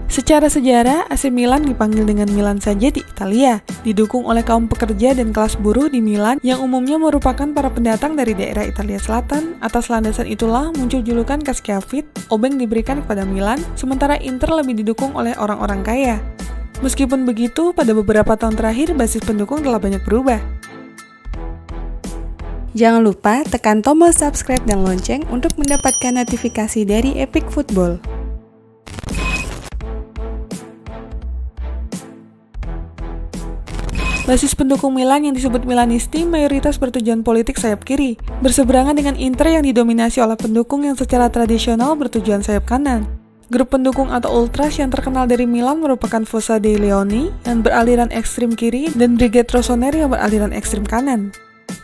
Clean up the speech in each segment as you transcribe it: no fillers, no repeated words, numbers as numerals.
Secara sejarah, AC Milan dipanggil dengan Milan saja di Italia, didukung oleh kaum pekerja dan kelas buruh di Milan yang umumnya merupakan para pendatang dari daerah Italia Selatan. Atas landasan itulah muncul julukan Caschiavit, obeng diberikan kepada Milan, sementara Inter lebih didukung oleh orang-orang kaya. Meskipun begitu, pada beberapa tahun terakhir basis pendukung telah banyak berubah. Jangan lupa tekan tombol subscribe dan lonceng untuk mendapatkan notifikasi dari Epic Football. Basis pendukung Milan yang disebut Milanisti mayoritas bertujuan politik sayap kiri, berseberangan dengan Inter yang didominasi oleh pendukung yang secara tradisional bertujuan sayap kanan. Grup pendukung atau ultras yang terkenal dari Milan merupakan Fossa dei Leoni yang beraliran ekstrem kiri dan Brigate Rossoneri yang beraliran ekstrem kanan.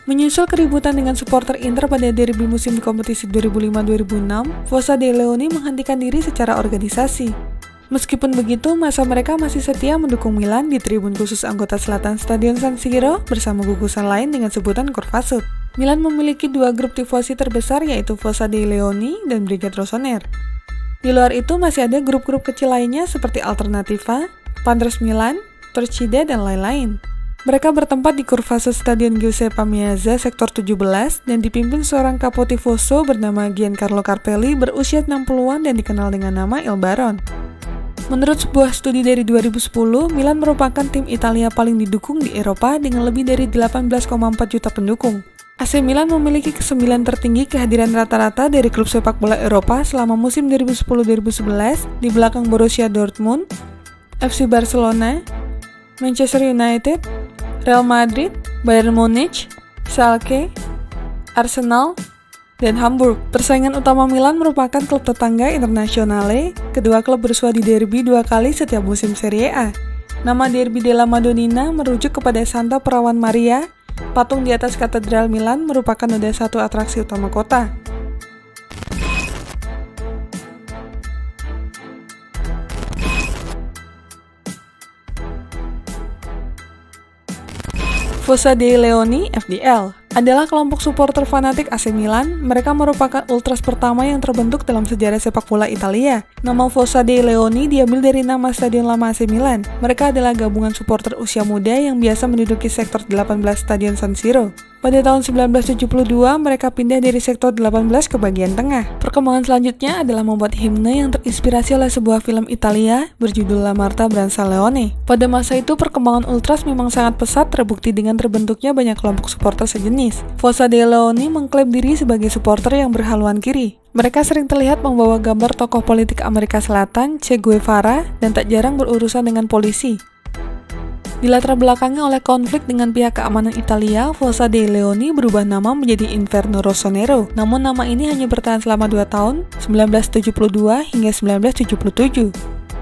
Menyusul keributan dengan supporter Inter pada derby musim kompetisi 2005-2006, Fossa dei Leoni menghentikan diri secara organisasi. Meskipun begitu, masa mereka masih setia mendukung Milan di tribun khusus anggota selatan Stadion San Siro bersama gugusan lain dengan sebutan Curva-Sud. Milan memiliki dua grup tifosi terbesar yaitu Fossa dei Leoni dan Brigate Rossoneri. Di luar itu masih ada grup-grup kecil lainnya seperti Alternativa, Panthers Milan, Torcida, dan lain-lain. Mereka bertempat di Curva-Sud Stadion Giuseppe Meazza sektor 17 dan dipimpin seorang capo tifoso bernama Giancarlo Carpelli berusia 60-an dan dikenal dengan nama Il Baron. Menurut sebuah studi dari 2010, Milan merupakan tim Italia paling didukung di Eropa dengan lebih dari 18,4 juta pendukung. AC Milan memiliki ke-9 tertinggi kehadiran rata-rata dari klub sepak bola Eropa selama musim 2010-2011 di belakang Borussia Dortmund, FC Barcelona, Manchester United, Real Madrid, Bayern Munich, Schalke, Arsenal, dan Hamburg. Persaingan utama Milan merupakan klub tetangga Internazionale. Kedua klub bersua di derby 2 kali setiap musim Serie A. Nama Derby della Madonnina merujuk kepada Santa Perawan Maria. Patung di atas Katedral Milan merupakan noda satu atraksi utama kota. Fossa dei Leoni (FDL) adalah kelompok supporter fanatik AC Milan. Mereka merupakan ultras pertama yang terbentuk dalam sejarah sepak bola Italia. Nama Fossa dei Leoni diambil dari nama stadion lama AC Milan. Mereka adalah gabungan supporter usia muda yang biasa menduduki sektor 18 Stadion San Siro. Pada tahun 1972, mereka pindah dari sektor 18 ke bagian tengah. Perkembangan selanjutnya adalah membuat himne yang terinspirasi oleh sebuah film Italia berjudul La Marta Branca Leone. Pada masa itu, perkembangan ultras memang sangat pesat, terbukti dengan terbentuknya banyak kelompok supporter sejenis. Fossa dei Leoni mengklaim diri sebagai supporter yang berhaluan kiri. Mereka sering terlihat membawa gambar tokoh politik Amerika Selatan, Che Guevara, dan tak jarang berurusan dengan polisi. Dilatar belakangi oleh konflik dengan pihak keamanan Italia, Fossa dei Leoni berubah nama menjadi Inferno Rossonero. Namun nama ini hanya bertahan selama 2 tahun, 1972 hingga 1977.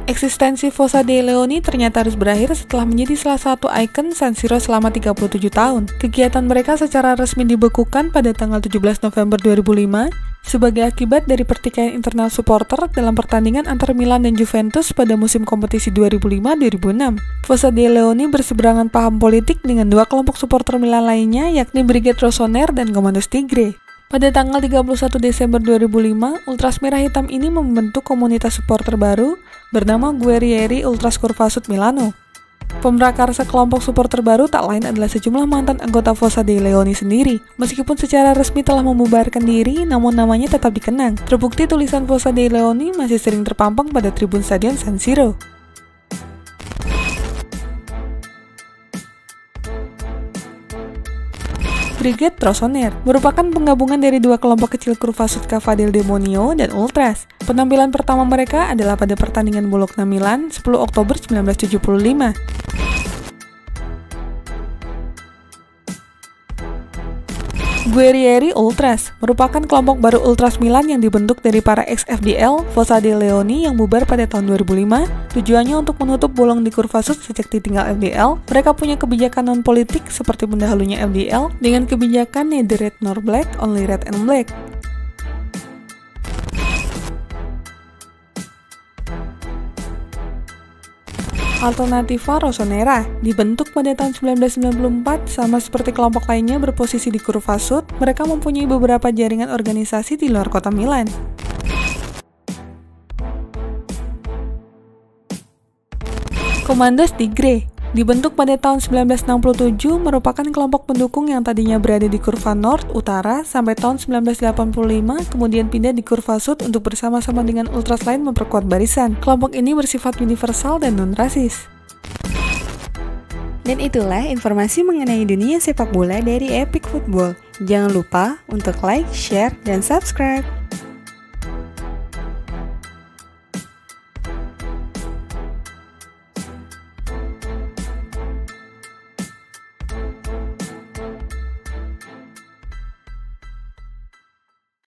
Eksistensi Fossa dei Leoni ternyata harus berakhir setelah menjadi salah satu ikon San Siro selama 37 tahun. Kegiatan mereka secara resmi dibekukan pada tanggal 17 November 2005 sebagai akibat dari pertikaian internal supporter dalam pertandingan antara Milan dan Juventus pada musim kompetisi 2005-2006. Fossa dei Leoni berseberangan paham politik dengan dua kelompok supporter Milan lainnya, yakni Brigate Rossoneri dan Comandos Tigre. Pada tanggal 31 Desember 2005, Ultras Merah Hitam ini membentuk komunitas supporter baru bernama Guerrieri Ultras Curva-Sud Milano. Pemrakarsa kelompok supporter baru tak lain adalah sejumlah mantan anggota Fossa dei Leoni sendiri. Meskipun secara resmi telah membubarkan diri, namun namanya tetap dikenang. Terbukti tulisan Fossa dei Leoni masih sering terpampang pada tribun Stadion San Siro. Brigate Rossoneri merupakan penggabungan dari dua kelompok kecil Curva-Sud Cava del Demonio dan Ultras. Penampilan pertama mereka adalah pada pertandingan Bologna Milan 10 Oktober 1975. Guerrieri Ultras merupakan kelompok baru Ultras Milan yang dibentuk dari para ex-FDL Fossa dei Leoni yang bubar pada tahun 2005. Tujuannya untuk menutup bolong di Curva-Sud sejak ditinggal FDL. Mereka punya kebijakan non-politik seperti pendahulunya FDL dengan kebijakan neither red nor black, only red and black. Alternativa Rossonera dibentuk pada tahun 1994. Sama seperti kelompok lainnya berposisi di Curva-Sud, mereka mempunyai beberapa jaringan organisasi di luar kota Milan. Komandos Tigre dibentuk pada tahun 1967, merupakan kelompok pendukung yang tadinya berada di kurva North Utara sampai tahun 1985, kemudian pindah di kurva Sud untuk bersama-sama dengan ultras lain memperkuat barisan. Kelompok ini bersifat universal dan non-rasis. Dan itulah informasi mengenai dunia sepak bola dari Epic Football. Jangan lupa untuk like, share, dan subscribe.